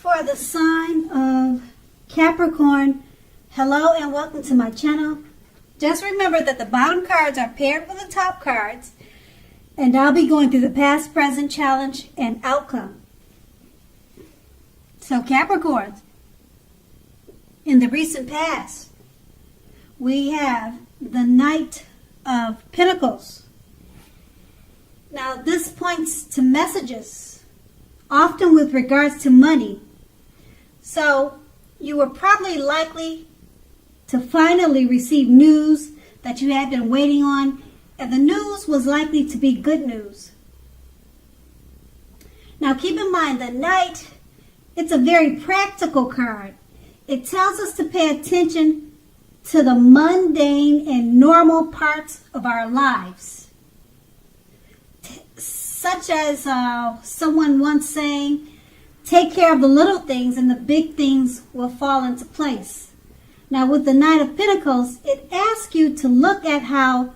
For the sign of Capricorn, hello and welcome to my channel. Just remember that the bottom cards are paired with the top cards, and I'll be going through the past, present, challenge, and outcome. So Capricorn, in the recent past, we have the Knight of Pentacles. Now this points to messages, often with regards to money. So you were probably likely to finally receive news that you had been waiting on, and the news was likely to be good news. Now keep in mind, the Knight, it's a very practical card. It tells us to pay attention to the mundane and normal parts of our lives. Such as someone once saying, take care of the little things and the big things will fall into place. Now with the Knight of Pentacles, it asks you to look at how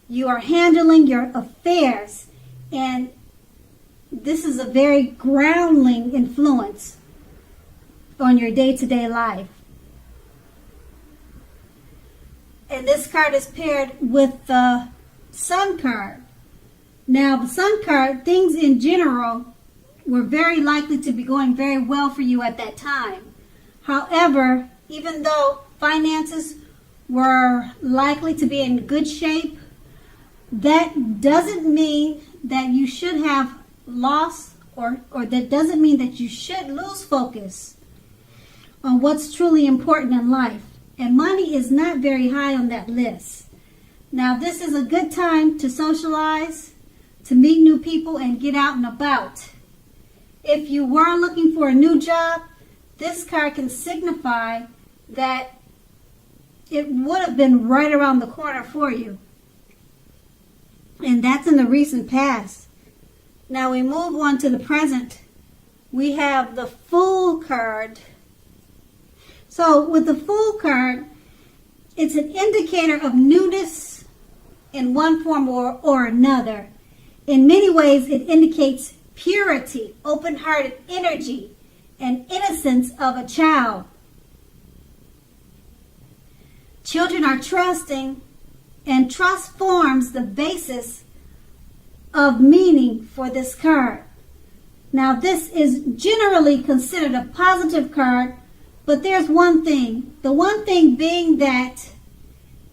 you are handling your affairs. And this is a very grounding influence on your day-to-day life. And this card is paired with the Sun card. Now, the Sun card, things in general were very likely to be going very well for you at that time. However, even though finances were likely to be in good shape, that doesn't mean that you should have lost or that doesn't mean that you should lose focus on what's truly important in life. And money is not very high on that list. Now, this is a good time to socialize, to meet new people, and get out and about. If you were looking for a new job, this card can signify that it would have been right around the corner for you. And that's in the recent past. Now we move on to the present. We have the Fool card. So with the Fool card, it's an indicator of newness in one form or another. In many ways, it indicates purity, open-hearted energy, and innocence of a child. Children are trusting, and trust forms the basis of meaning for this card. Now, this is generally considered a positive card, but there's one thing. The one thing being that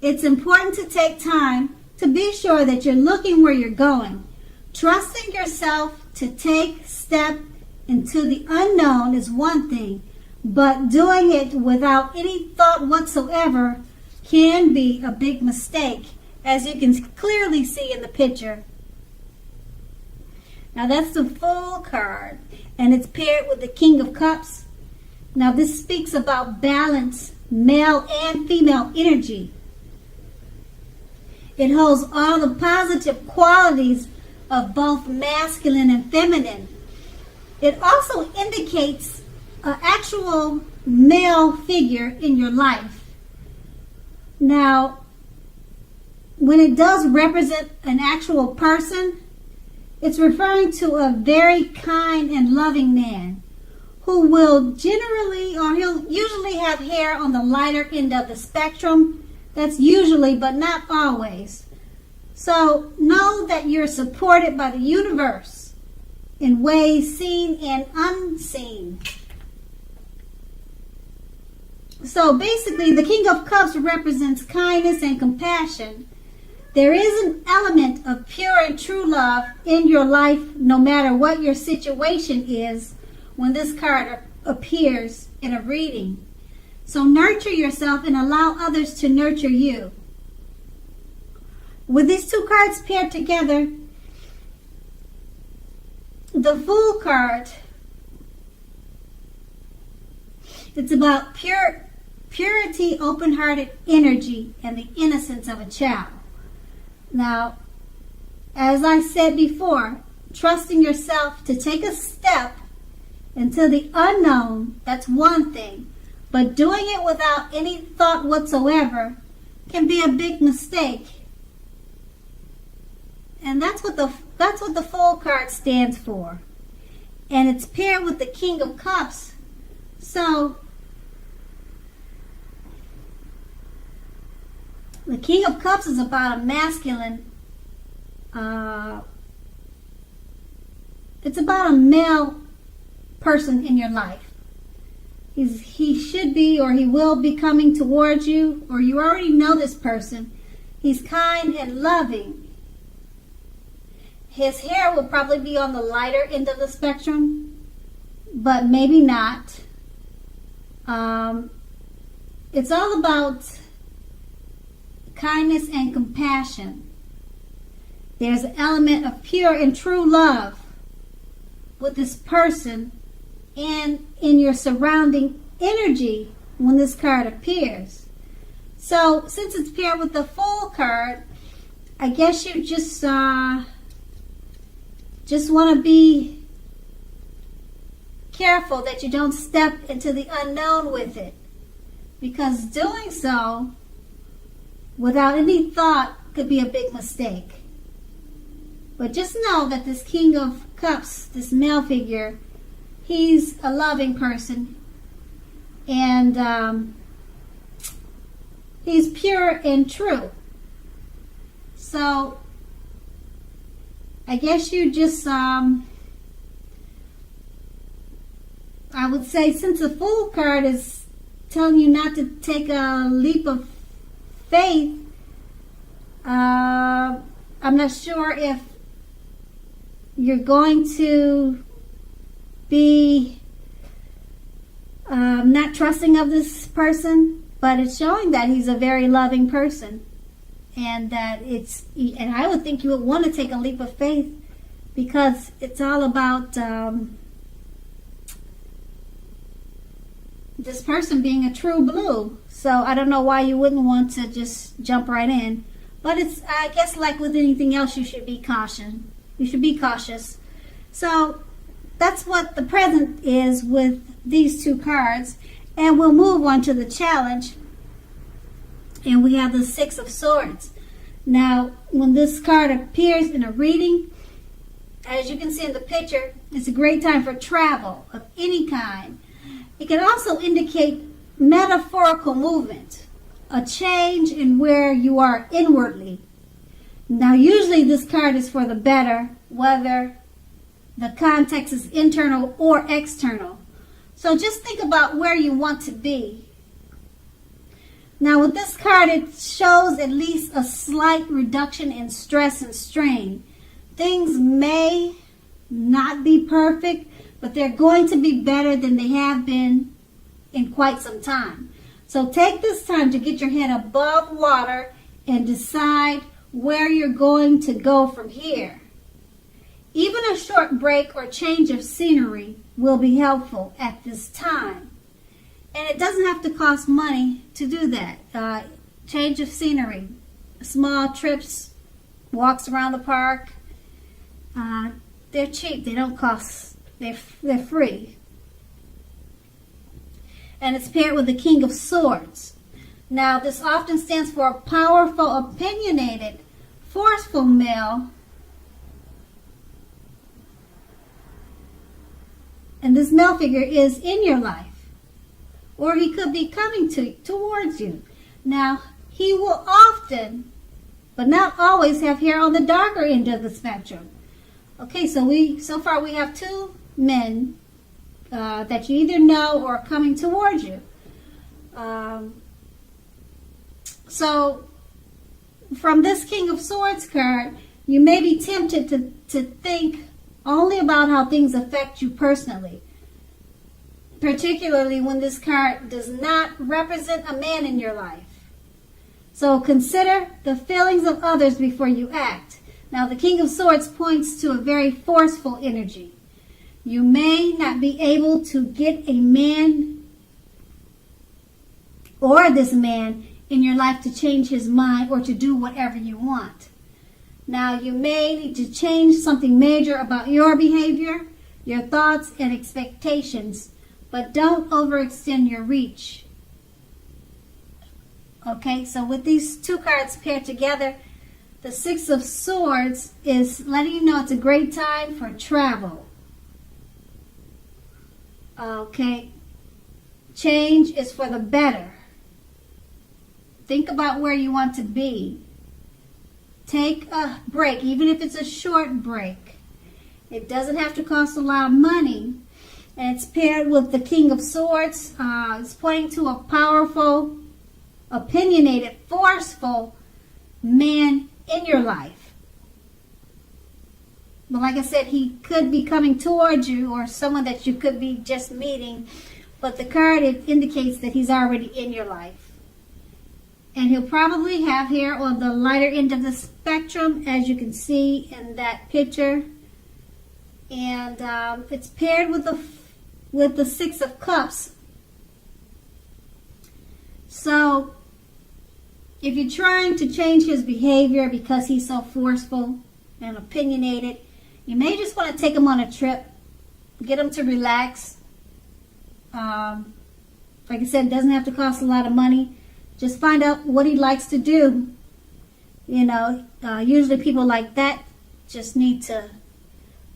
it's important to take time to be sure that you're looking where you're going. Trusting yourself to take step into the unknown is one thing, but doing it without any thought whatsoever can be a big mistake, as you can clearly see in the picture. Now that's the Fool card, and it's paired with the King of Cups. Now this speaks about balance, male and female energy. It holds all the positive qualities of both masculine and feminine. It also indicates an actual male figure in your life. Now, when it does represent an actual person, it's referring to a very kind and loving man who will generally, or he'll usually have hair on the lighter end of the spectrum. That's usually, but not always. So know that you're supported by the universe in ways seen and unseen. So basically, the King of Cups represents kindness and compassion. There is an element of pure and true love in your life, no matter what your situation is, when this card appears in a reading. So nurture yourself and allow others to nurture you. With these two cards paired together, the Fool card, it's about purity, open-hearted energy, and the innocence of a child. Now, as I said before, trusting yourself to take a step into the unknown, that's one thing. But doing it without any thought whatsoever can be a big mistake. And that's what the Fool card stands for. And it's paired with the King of Cups, So, the King of Cups is about a masculine, it's about a male person in your life. He should be, or he will be, coming towards you, or you already know this person. He's kind and loving. His hair will probably be on the lighter end of the spectrum, but maybe not. It's all about kindness and compassion. There's an element of pure and true love with this person and in your surrounding energy when this card appears. So since it's paired with the Fool card, I guess you just want to be careful that you don't step into the unknown with it, because doing so without any thought could be a big mistake. But just know that this King of Cups, this male figure, he's a loving person, and he's pure and true. So I guess you just, I would say, since the Fool card is telling you not to take a leap of faith, I'm not sure if you're going to be not trusting of this person, but it's showing that he's a very loving person, and that and I would think you would want to take a leap of faith, because it's all about this person being a true blue. So I don't know why you wouldn't want to just jump right in, but it's, I guess, like with anything else, you should be cautious. You should be cautious. So that's what the present is with these two cards. And we'll move on to the challenge. And we have the Six of Swords. Now, when this card appears in a reading, as you can see in the picture, it's a great time for travel of any kind. It can also indicate metaphorical movement, a change in where you are inwardly. Now, usually this card is for the better, whether the context is internal or external. So just think about where you want to be. Now, with this card, it shows at least a slight reduction in stress and strain. Things may not be perfect, but they're going to be better than they have been in quite some time. So take this time to get your head above water and decide where you're going to go from here. Even a short break or change of scenery will be helpful at this time. And it doesn't have to cost money to do that. Change of scenery, small trips, walks around the park. They're cheap. They don't cost. They're free. And it's paired with the King of Swords. Now, this often stands for a powerful, opinionated, forceful male. And this male figure is in your life. Or he could be coming towards you. Now, he will often, but not always, have hair on the darker end of the spectrum. Okay, so far we have two men that you either know or are coming towards you. So from this King of Swords card, you may be tempted to think only about how things affect you personally, particularly when this card does not represent a man in your life. So consider the feelings of others before you act. Now, the King of Swords points to a very forceful energy. You may not be able to get a man or this man in your life to change his mind or to do whatever you want. Now, you may need to change something major about your behavior, your thoughts, and expectations, but don't overextend your reach. Okay, so with these two cards paired together, the Six of Swords is letting you know it's a great time for travel. Okay, Change is for the better. Think about where you want to be. Take a break, even if it's a short break. It doesn't have to cost a lot of money. And it's paired with the King of Swords. It's pointing to a powerful, opinionated, forceful man in your life. But like I said, he could be coming towards you, or someone that you could be just meeting. But the card, it indicates that he's already in your life. And he'll probably have hair on the lighter end of the spectrum, as you can see in that picture. And it's paired with the Six of Cups. So if you're trying to change his behavior because he's so forceful and opinionated, you may just want to take him on a trip, get him to relax. Like I said, it doesn't have to cost a lot of money. Just find out what he likes to do. You know, usually people like that just need to,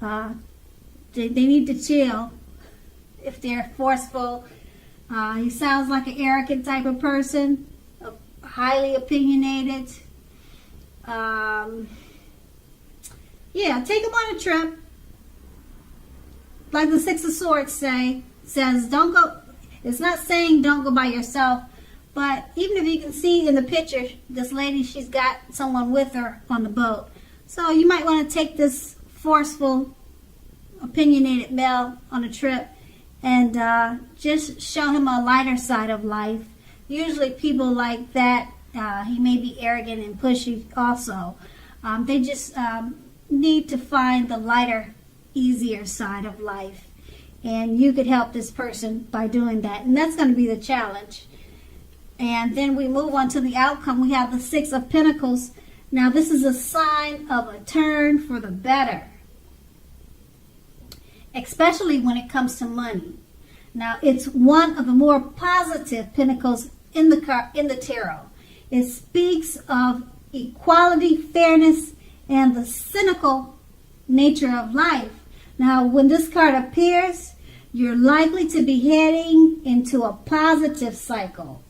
they need to chill. If they're forceful, he sounds like an arrogant type of person, highly opinionated. Yeah, take him on a trip. Like the Six of Swords says, don't go. It's not saying don't go by yourself, but even if you can see in the picture, this lady, she's got someone with her on the boat. So you might want to take this forceful, opinionated male on a trip and just show him a lighter side of life. Usually people like that, he may be arrogant and pushy also. They just need to find the lighter, easier side of life. And you could help this person by doing that. And that's going to be the challenge. And then we move on to the outcome. We have the Six of Pentacles. Now this is a sign of a turn for the better, especially when it comes to money. Now it's one of the more positive pentacles in the tarot. It speaks of equality, fairness, and the cynical nature of life. Now when this card appears, you're likely to be heading into a positive cycle.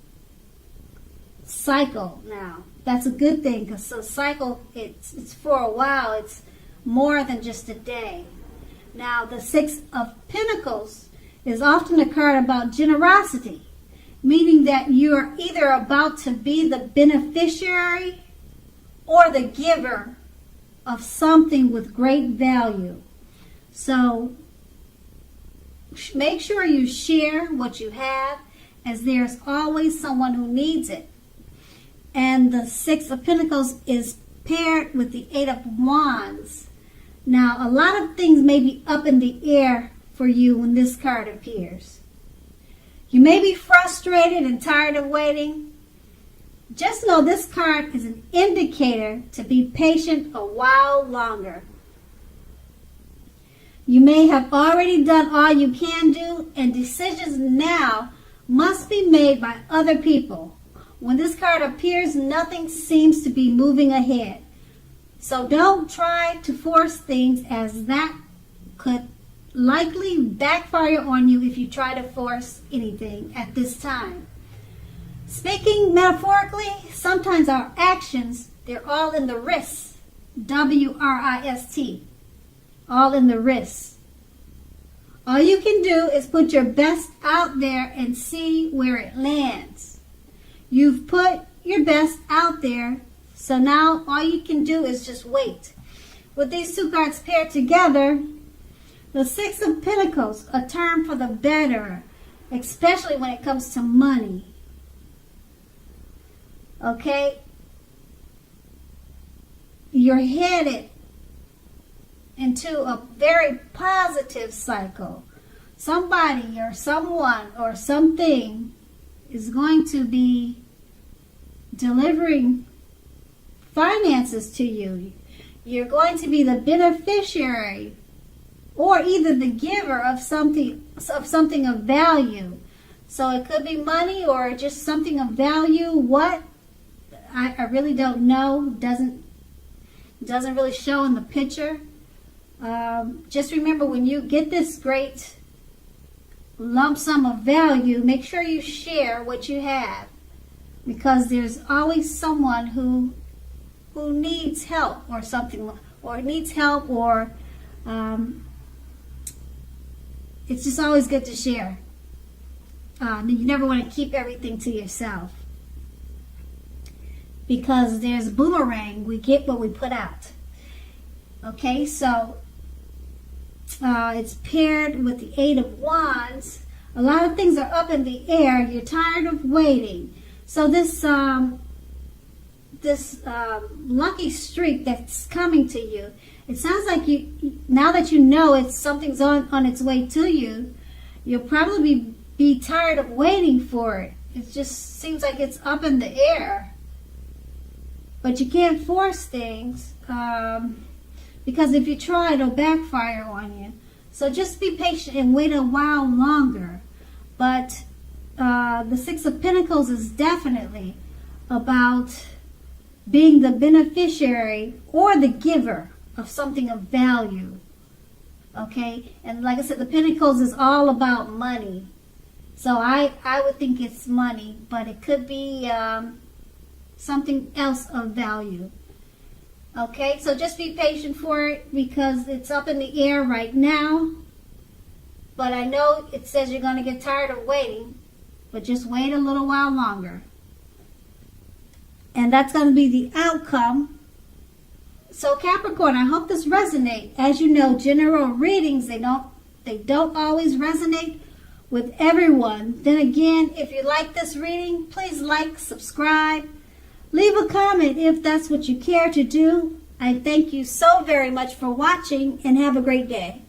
Now that's a good thing, because the cycle, it's for a while. It's more than just a day. Now the Six of Pentacles is often a card about generosity, meaning that you're either about to be the beneficiary or the giver of something with great value. So make sure you share what you have, as there's always someone who needs it. And the Six of Pentacles is paired with the Eight of Wands. Now, a lot of things may be up in the air for you when this card appears. You may be frustrated and tired of waiting. Just know this card is an indicator to be patient a while longer. You may have already done all you can do, and decisions now must be made by other people. When this card appears, nothing seems to be moving ahead. So don't try to force things, as that could likely backfire on you if you try to force anything at this time. Speaking metaphorically, sometimes our actions, they're all in the wrist. W-R-I-S-T. All in the wrist. All you can do is put your best out there and see where it lands. You've put your best out there, so now all you can do is just wait. With these two cards paired together, the Six of Pentacles, a turn for the better, especially when it comes to money. Okay? You're headed into a very positive cycle. Somebody or someone or something is going to be delivering finances to you. You're going to be the beneficiary or either the giver of something of value. So it could be money or just something of value. What? I really don't know. Doesn't really show in the picture. Just remember, when you get this great lump sum of value, make sure you share what you have, because there's always someone who needs help or something, or needs help, or it's just always good to share. You never want to keep everything to yourself, because there's boomerang. We get what we put out. Okay, so it's paired with the Eight of Wands. A lot of things are up in the air. You're tired of waiting. So this lucky streak that's coming to you, it sounds like you, now that you know it's something's on its way to you, you'll probably be tired of waiting for it. It just seems like it's up in the air. But you can't force things, because if you try, it'll backfire on you. So just be patient and wait a while longer. But the Six of Pentacles is definitely about being the beneficiary or the giver of something of value. Okay? And like I said, the Pentacles is all about money. So I would think it's money, but it could be something else of value. Okay, so just be patient for it, because it's up in the air right now. But I know it says you're going to get tired of waiting, but just wait a little while longer. And that's going to be the outcome. So Capricorn, I hope this resonates. As you know, general readings, they don't always resonate with everyone. Then again, if you like this reading, please like, subscribe. Leave a comment if that's what you care to do. I thank you so very much for watching, and have a great day.